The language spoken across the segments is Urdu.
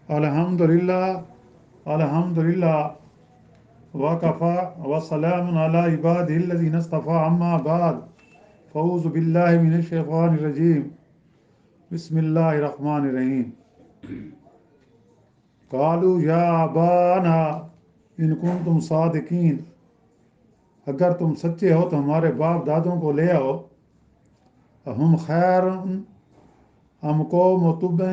الحمدللہ الحمدللہ وکفا وسلام علی عبادہ الذین اصطفى اما بعد فاعوذ باللہ من الشیطان الرجیم بسم اللہ الرحمن الرحیم قالوا یا ابانا ان کنتم صادقین، اگر تم سچے ہو تو ہمارے باپ دادوں کو لے آؤ. ہم خیر ام قوم تبع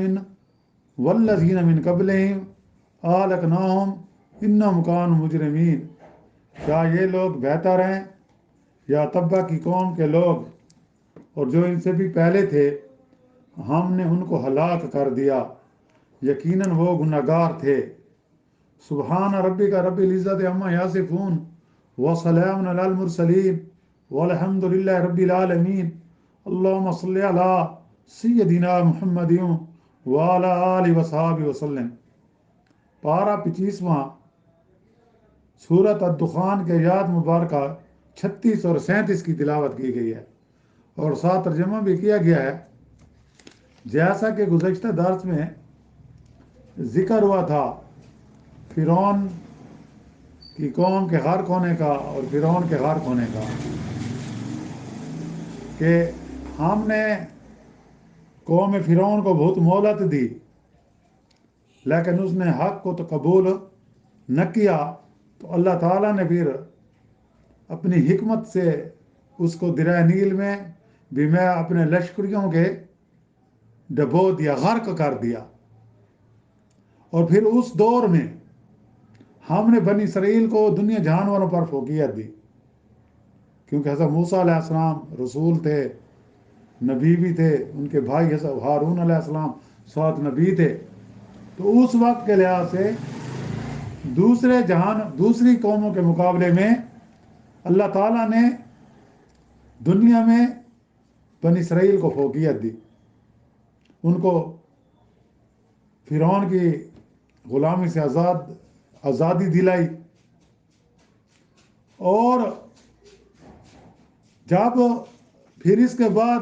والذین من قبلہم اہلکناہم انہم کانوا مجرمین، کیا یہ لوگ بہتر ہیں یا تبع کی قوم کے لوگ، اور جو ان سے بھی پہلے تھے ہم نے ان کو ہلاک کر دیا، یقیناً وہ گنہگار تھے. سبحان ربک رب العزت عما یصفون وسلام علی المرسلین والحمد للہ رب العالمین. اللہم صلی علی سیدنا محمد وعلی آلہ وصحبہ وسلم. پارہ 25واں سورۃ الدخان کے آیات مبارکہ 36 اور 37 کی تلاوت کی گئی ہے اور ساتھ ترجمہ بھی کیا گیا ہے. جیسا کہ گزشتہ درس میں ذکر ہوا تھا فرعون کی قوم کے غرق ہونے کا اور فرعون کے غرق ہونے کا، کہ ہم نے قوم فرعون کو بہت مہلت دی لیکن اس نے حق کو تو قبول نہ کیا، تو اللہ تعالیٰ نے پھر اپنی حکمت سے اس کو دریا نیل میں بھی میں اپنے لشکریوں کے ڈبو دیا، غرق کر دیا. اور پھر اس دور میں ہم نے بنی اسرائیل کو دنیا جانوروں پر فوقیت دی، کیونکہ حضرت موسیٰ علیہ السلام رسول تھے، نبی بھی تھے، ان کے بھائی حضرت ہارون علیہ السلام ساتھ نبی تھے. تو اس وقت کے لحاظ سے دوسری قوموں کے مقابلے میں اللہ تعالیٰ نے دنیا میں بنی اسرائیل کو فوقیت دی، ان کو فرعون کی غلامی سے آزادی دلائی. اور جب پھر اس کے بعد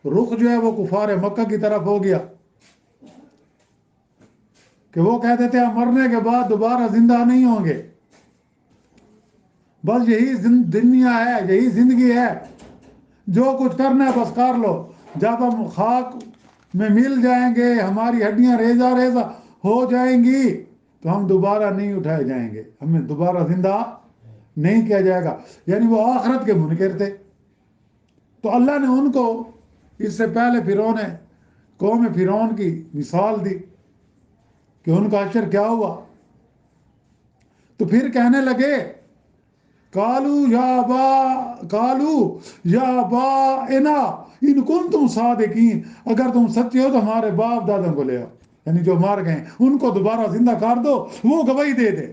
رخ جو ہے وہ کفار مکہ کی طرف ہو گیا کہ وہ کہتے تھے ہم مرنے کے بعد دوبارہ زندہ نہیں ہوں گے، بس یہی دنیا ہے، یہی زندگی ہے، جو کچھ کرنا ہے بس کر لو، جب ہم خاک میں مل جائیں گے ہماری ہڈیاں ریزہ ریزہ ہو جائیں گی تو ہم دوبارہ نہیں اٹھائے جائیں گے، ہمیں دوبارہ زندہ نہیں کیا جائے گا. یعنی وہ آخرت کے منکر تھے. تو اللہ نے ان کو اس سے پہلے قوم فرعون کی مثال دی کہ ان کا حشر کیا ہوا. تو پھر کہنے لگے قالو یا ابانا ان کنتم صادقین، اگر تم سچے ہو تو ہمارے باپ دادوں کو لے آؤ، یعنی جو مر گئے ان کو دوبارہ زندہ کر دو، وہ گواہی دے دے.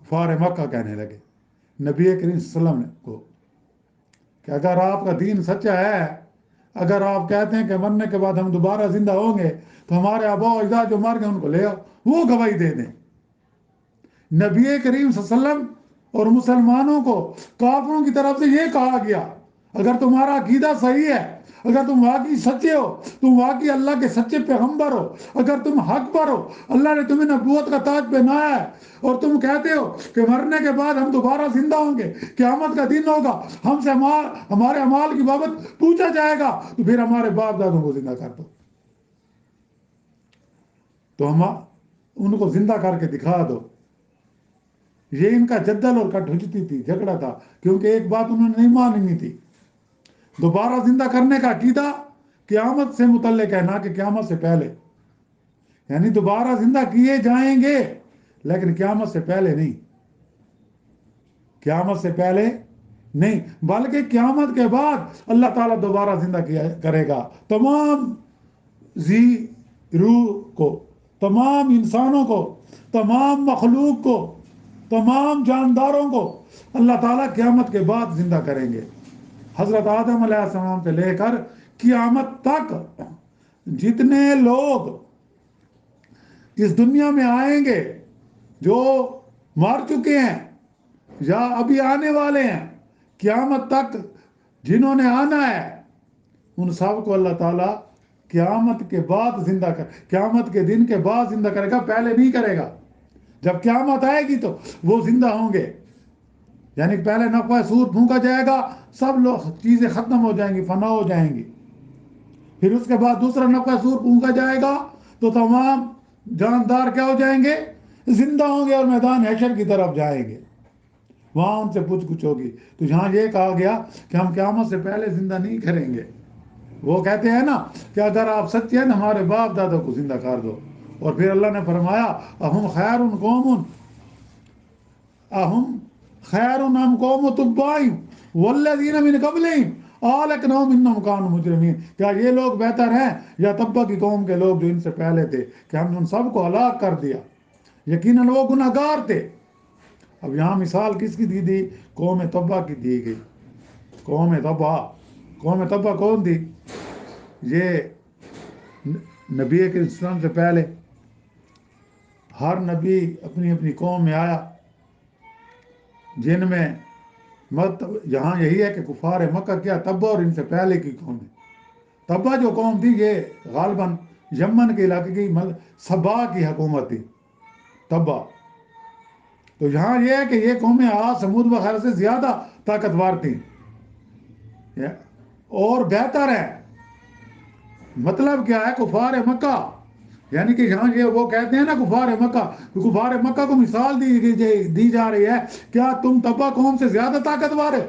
کفار مکہ کہنے لگے نبی کریم صلی اللہ علیہ وسلم کو کہ اگر آپ کا دین سچا ہے، اگر آپ کہتے ہیں کہ مرنے کے بعد ہم دوبارہ زندہ ہوں گے تو ہمارے آباء و اجداد جو مر گئے ان کو لے آؤ، وہ گواہی دے دیں. نبی کریم صلی اللہ علیہ وسلم اور مسلمانوں کو کافروں کی طرف سے یہ کہا گیا اگر تمہارا عقیدہ صحیح ہے، اگر تم واقعی سچے ہو، تم واقعی اللہ کے سچے پیغمبر ہو، اگر تم حق پر ہو، اللہ نے تمہیں نبوت کا تاج پہنایا ہے اور تم کہتے ہو کہ مرنے کے بعد ہم دوبارہ زندہ ہوں گے، قیامت کا دن ہوگا، ہم سے ہمارے اعمال کی بابت پوچھا جائے گا، تو پھر ہمارے باپ دادوں کو زندہ کر دو، تو ہم ان کو زندہ کر کے دکھا دو. یہ ان کا جدل اور کٹ حجتی تھی، جھگڑا تھا، کیونکہ ایک بات انہوں نے نہیں ماننی تھی، دوبارہ زندہ کرنے کا عقیدہ قیامت سے متعلق ہے، نہ کہ قیامت سے پہلے. یعنی دوبارہ زندہ کیے جائیں گے لیکن قیامت سے پہلے نہیں، قیامت سے پہلے نہیں، بلکہ قیامت کے بعد اللہ تعالیٰ دوبارہ زندہ کرے گا تمام ذی روح کو، تمام انسانوں کو، تمام مخلوق کو، تمام جانداروں کو اللہ تعالیٰ قیامت کے بعد زندہ کریں گے. حضرت آدم علیہ السلام سے لے کر قیامت تک جتنے لوگ اس دنیا میں آئیں گے، جو مر چکے ہیں یا ابھی آنے والے ہیں، قیامت تک جنہوں نے آنا ہے، ان سب کو اللہ تعالیٰ قیامت کے بعد زندہ قیامت کے دن کے بعد زندہ کرے گا، پہلے نہیں کرے گا. جب قیامت آئے گی تو وہ زندہ ہوں گے. یعنی پہلے نفخہ صور پھونکا جائے گا، سب لوگ چیزیں ختم ہو جائیں گی، فنا ہو جائیں گی. پھر اس کے بعد دوسرا نفخہ صور پھونکا جائے گا تو تمام جاندار کیا ہو جائیں گے؟ زندہ ہوں گے اور میدان حشر کی طرف جائیں گے. وہاں ان سے پوچھ گچھ ہوگی. تو یہاں یہ کہا گیا کہ ہم قیامت سے پہلے زندہ نہیں کریں گے. وہ کہتے ہیں نا کہ اگر آپ سچے ہیں ہمارے باپ دادا کو زندہ کر دو. اور پھر اللہ نے فرمایا اہم خیر قوم اہم خیر ام قوم تبع والذین من قبلہم اہلکناہم انہم کانوا مجرمین. کیا یہ لوگ بہتر ہیں یا تبع کی قوم کے لوگ جو ان سے پہلے تھے کہ ہم نے ان سب کو ہلاک کر دیا؟ یقیناً وہ گناہگار تھے. اب یہاں مثال کس کی دی؟ قوم تبع کی دی گئی. قوم تبع کون تھی؟ یہ نبی کے اسلام سے پہلے ہر نبی اپنی اپنی قوم میں آیا، جن میں یہاں یہی ہے کہ کفار مکہ کیا تبع اور ان سے پہلے کی قوم ہے. تبع جو قوم تھی یہ غالباً یمن کے علاقے کی سبا کی حکومت تھی تبع. تو یہاں یہ ہے کہ یہ قومیں عاد سمود وغیرہ سے زیادہ طاقتور تھیں اور بہتر ہیں. مطلب کیا ہے؟ کفار مکہ، یعنی کہ یہاں یہ وہ کہتے ہیں نا کفار مکہ کو مثال دی جا رہی ہے، کیا تم تبع قوم سے زیادہ طاقتور ہو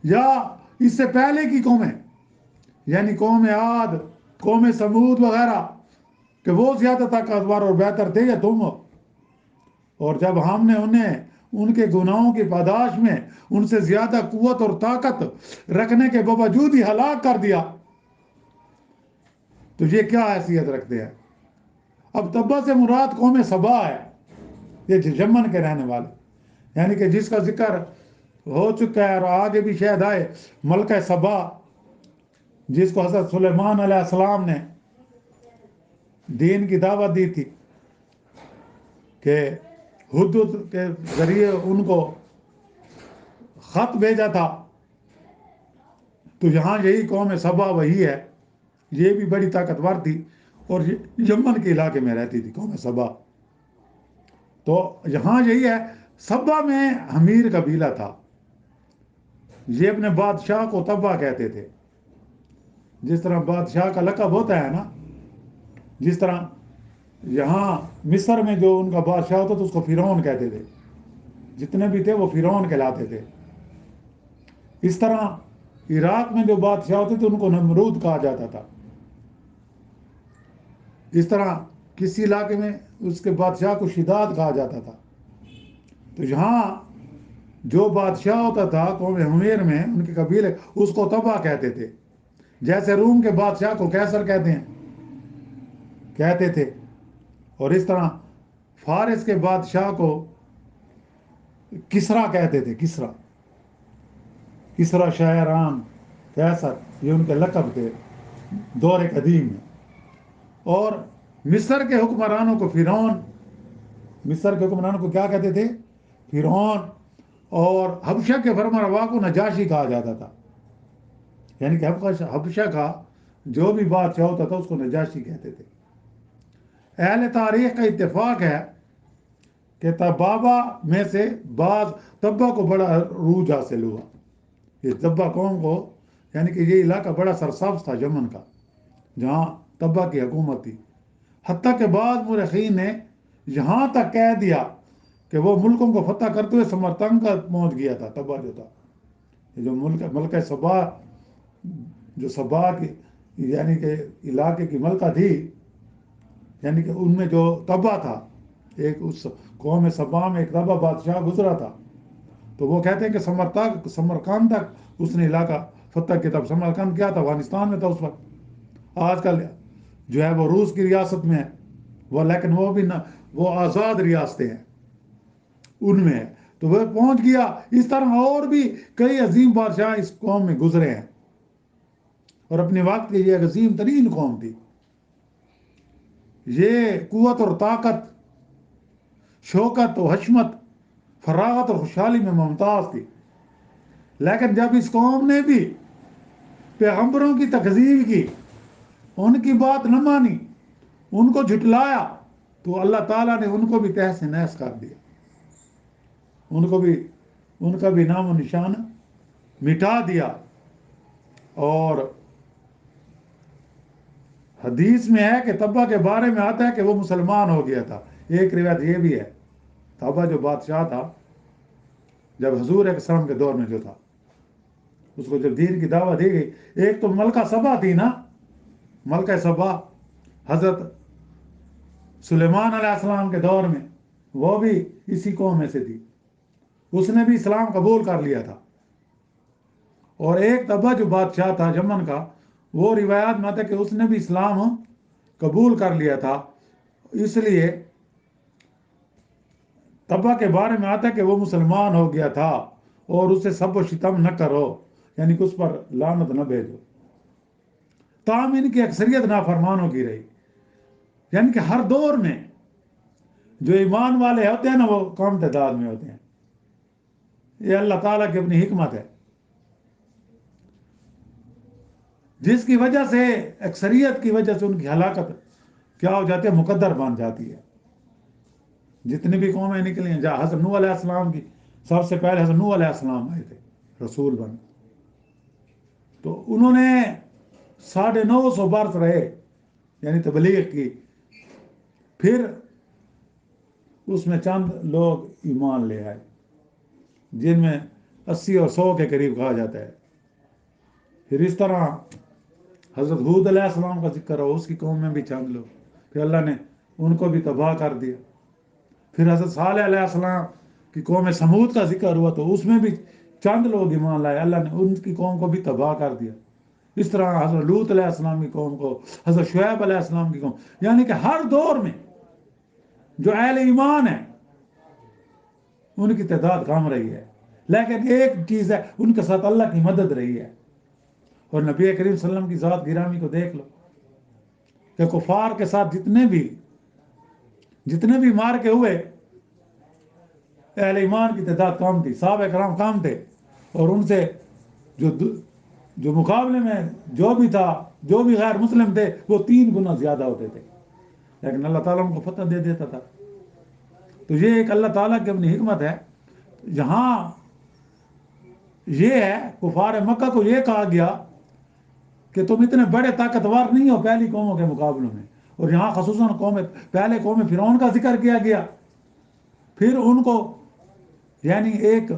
یا اس سے پہلے کی قومیں، یعنی قوم عاد، قوم سمود وغیرہ، کہ وہ زیادہ طاقتور اور بہتر تھے یا تم ہو؟ اور جب ہم نے انہیں ان کے گناہوں کی پاداش میں ان سے زیادہ قوت اور طاقت رکھنے کے باوجود ہی ہلاک کر دیا تو یہ کیا حیثیت رکھتے ہیں؟ اب تبع سے مراد قوم سبا ہے، یہ یمن کے رہنے والے، یعنی کہ جس کا ذکر ہو چکا ہے اور آگے بھی شاید آئے، ملکہ سبا، جس کو حضرت سلیمان علیہ السلام نے دین کی دعوت دی تھی کہ ہدہد کے ذریعے ان کو خط بھیجا تھا. تو یہاں یہی قوم سبا وہی ہے، یہ بھی بڑی طاقتور تھی اور یمن کے علاقے میں رہتی تھی قوم سبا. تو یہاں یہی ہے، سبا میں حمیر قبیلہ تھا، یہ اپنے بادشاہ کو تبع کہتے تھے. جس طرح بادشاہ کا لقب ہوتا ہے نا، جس طرح یہاں مصر میں جو ان کا بادشاہ ہوتا تو اس کو فرعون کہتے تھے، جتنے بھی تھے وہ فرعون کہلاتے تھے. اس طرح عراق میں جو بادشاہ ہوتے تھے ان کو نمرود کہا جاتا تھا. اس طرح کسی علاقے میں اس کے بادشاہ کو شداد کہا جاتا تھا. تو یہاں جو بادشاہ ہوتا تھا قوم حمیر میں ان کے قبیلے اس کو تبع کہتے تھے. جیسے روم کے بادشاہ کو کیسر کہتے تھے، اور اس طرح فارس کے بادشاہ کو کسرا کہتے تھے. کسرا شاہ ایران، کیسر، یہ ان کے لقب تھے دور قدیم میں. اور مصر کے حکمرانوں کو کیا کہتے تھے؟ فرعون. اور حبشہ کے فرمانروا کو نجاشی کہا جاتا تھا، یعنی کہ حبشہ کا جو بھی بادشاہ ہوتا تھا اس کو نجاشی کہتے تھے. اہل تاریخ کا اتفاق ہے کہ تبابا میں سے بعض تبع کو بڑا عروج حاصل ہوا. یہ تبع قوم کو، یعنی کہ یہ علاقہ بڑا سرسبز تھا یمن کا جہاں تبع کی حکومت تھی. حتیٰ کہ بعض مورخین نے یہاں تک کہہ دیا کہ وہ ملکوں کو فتح کرتے ہوئے سمرقند کا پہنچ گیا تھا. تبع جو تھا، یہ جو ملکہ سبا، جو سبا کی یعنی کہ علاقے کی ملکہ تھی، یعنی کہ ان میں جو تبع تھا، ایک اس قوم سبا میں ایک تبع بادشاہ گزرا تھا. تو وہ کہتے ہیں کہ سمرقند تک اس نے علاقہ فتح کیا. تب سمرقند کیا تھا؟ افغانستان میں تھا اس وقت. آج کل جو ہے وہ روس کی ریاست میں ہے وہ، لیکن وہ بھی وہ آزاد ریاستیں ہیں ان میں ہے. تو وہ پہنچ گیا. اس طرح اور بھی کئی عظیم بادشاہ اس قوم میں گزرے ہیں اور اپنے وقت کی یہ عظیم ترین قوم تھی. یہ قوت اور طاقت، شوکت و حشمت، فراغت اور خوشحالی میں ممتاز تھی. لیکن جب اس قوم نے بھی پیغمبروں کی تکذیب کی ان کی بات نہ مانی، ان کو جھٹلایا، تو اللہ تعالیٰ نے ان کو بھی تہس نہس کر دیا، ان کا بھی نام و نشان مٹا دیا۔ اور حدیث میں ہے کہ تبا کے بارے میں آتا ہے کہ وہ مسلمان ہو گیا تھا۔ ایک روایت یہ بھی ہے، تبا جو بادشاہ تھا جب حضور علیہ السلام کے دور میں جو تھا، اس کو جب دین کی دعوت دی گئی، ایک تو ملکہ سبا تھی نا، ملکہ سبا حضرت سلیمان علیہ السلام کے دور میں، وہ بھی اسی قوم میں سے تھی، اس نے بھی اسلام قبول کر لیا تھا۔ اور ایک تبا جو بادشاہ تھا یمن کا، وہ روایات میں آتا ہے کہ اس نے بھی اسلام قبول کر لیا تھا۔ اس لیے تبا کے بارے میں آتا ہے کہ وہ مسلمان ہو گیا تھا، اور اسے سب و شتم نہ کرو، یعنی کہ اس پر لعنت نہ بھیجو۔ تاہم ان کی اکثریت نافرمانوں کی رہی، یعنی کہ ہر دور میں جو ایمان والے ہوتے ہیں نا، وہ کم تعداد میں ہوتے ہیں۔ یہ اللہ تعالیٰ کی اپنی حکمت ہے، جس کی وجہ سے اکثریت کی وجہ سے ان کی ہلاکت کیا ہو جاتی ہے، مقدر بن جاتی ہے۔ جتنی بھی قومیں نکلی ہیں، جہاں حضرت نوح علیہ السلام کی، سب سے پہلے حضرت نوح علیہ السلام آئے تھے رسول بن، تو انہوں نے 950 برس رہے، یعنی تبلیغ کی، پھر اس میں چند لوگ ایمان لے آئے، جن میں 80 اور 100 کے قریب کہا جاتا ہے۔ پھر اس طرح حضرت حود علیہ السلام کا ذکر ہو، اس کی قوم میں بھی چند لوگ، پھر اللہ نے ان کو بھی تباہ کر دیا۔ پھر حضرت صالح علیہ السلام کی قوم سمود کا ذکر ہوا، تو اس میں بھی چند لوگ ایمان لائے، اللہ نے ان کی قوم کو بھی تباہ کر دیا۔ اس طرح حضرت لوط علیہ السلام کی قوم کو، حضرت شعیب علیہ السلام کی قوم، یعنی کہ ہر دور میں جو اہل ایمان ہیں ان کی تعداد کم رہی ہے، لیکن ایک چیز ہے، ان کے ساتھ اللہ کی مدد رہی ہے۔ اور نبی کریم صلی اللہ علیہ وسلم کی ذات گرامی کو دیکھ لو کہ کفار کے ساتھ جتنے بھی مار کے ہوئے، اہل ایمان کی تعداد کم تھی، صحابہ کرام کم تھے، اور ان سے جو مقابلے میں جو بھی تھا، جو بھی غیر مسلم تھے، وہ 3 گنا زیادہ ہوتے تھے، لیکن اللہ تعالیٰ ان کو فتح دے دیتا تھا۔ تو یہ ایک اللہ تعالیٰ کی اپنی حکمت ہے۔ یہاں یہ ہے، کفار مکہ کو یہ کہا گیا کہ تم اتنے بڑے طاقتور نہیں ہو پہلی قوموں کے مقابلوں میں، اور یہاں خصوصاً پہلے قوم فرعون کا ذکر کیا گیا، پھر ان کو یعنی ایک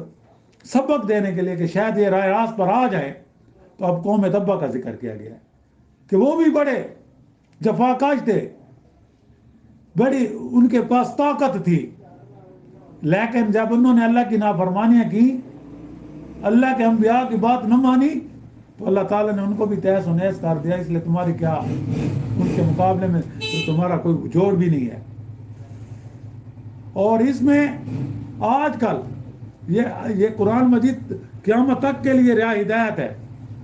سبق دینے کے لیے کہ شاید یہ راہ راست پر آ جائے، تو اب قوم تبا کا ذکر کیا گیا ہے کہ وہ بھی بڑے جفاکاش تھے، بڑی ان کے پاس طاقت تھی، لیکن جب انہوں نے اللہ کی نافرمانیاں کی، اللہ کے انبیاء کی بات نہ مانی، تو اللہ تعالیٰ نے ان کو بھی تہس و نہس کر دیا۔ اس لیے تمہاری کیا ان کے مقابلے میں تمہارا کوئی جوڑ بھی نہیں ہے۔ اور اس میں آج کل یہ قرآن مجید قیامت تک کے لیے رہا ہدایت ہے،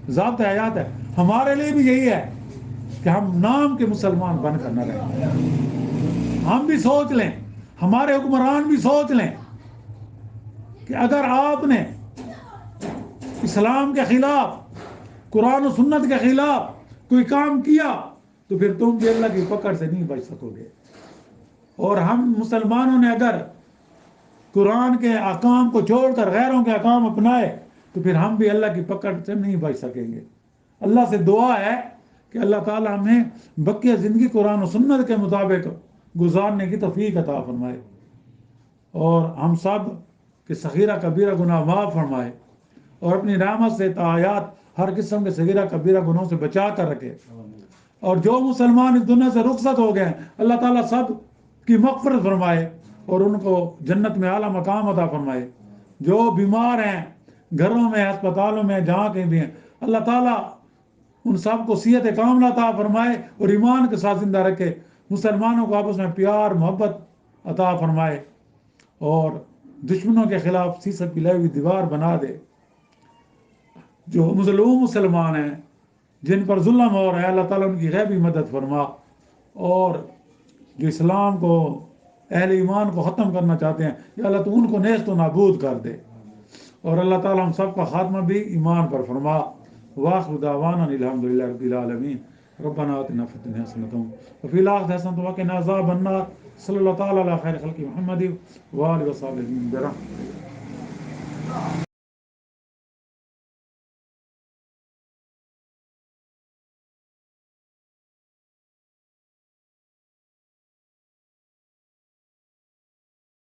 ضابط حیات ہے۔ ہمارے لیے بھی یہی ہے کہ ہم نام کے مسلمان بن کر نہ رہیں۔ ہم بھی سوچ لیں، ہمارے حکمران بھی سوچ لیں کہ اگر آپ نے اسلام کے خلاف، قرآن و سنت کے خلاف کوئی کام کیا، تو پھر تم بھی اللہ کی پکڑ سے نہیں بچ سکو گے۔ اور ہم مسلمانوں نے اگر قرآن کے احکام کو چھوڑ کر غیروں کے احکام اپنائے، تو پھر ہم بھی اللہ کی پکڑ سے نہیں بچ سکیں گے۔ اللہ سے دعا ہے کہ اللہ تعالیٰ ہمیں بقیہ زندگی قرآن و سنت کے مطابق گزارنے کی توفیق عطا فرمائے، اور ہم سب کے صغیرہ کبیرہ گناہ معاف فرمائے، اور اپنی رحمت سے تاحیات ہر قسم کے صغیرہ کبیرہ گناہوں سے بچا کر رکھے۔ اور جو مسلمان اس دنیا سے رخصت ہو گئے ہیں، اللہ تعالیٰ سب کی مغفرت فرمائے اور ان کو جنت میں اعلیٰ مقام عطا فرمائے۔ جو بیمار ہیں گھروں میں، ہسپتالوں میں، جہاں کہیں بھی ہیں، اللہ تعالیٰ ان سب کو صحت کاملہ عطا فرمائے اور ایمان کے ساتھ زندہ رکھے، مسلمانوں کو آپس میں پیار محبت عطا فرمائے، اور دشمنوں کے خلاف سیسک کی لگی ہوئی دیوار بنا دے۔ جو مظلوم مسلمان ہیں، جن پر ظلم ہو رہا ہے، اللہ تعالیٰ ان کی غیبی مدد فرما، اور جو اسلام کو، اہل ایمان کو ختم کرنا چاہتے ہیں، یا اللہ تو ان کو نیست و نابود کر دے، اور اللہ تعالیٰ ہم سب کا خاتمہ بھی ایمان پر فرما۔ واخر دعوانا الحمدللہ رب العالمین۔ ربنا آتنا في الدنيا حسنة وفي الآخرة حسنة وقنا عذاب النار صلى الله تعالى على خير خلق محمد وآله وصحبه برحمته.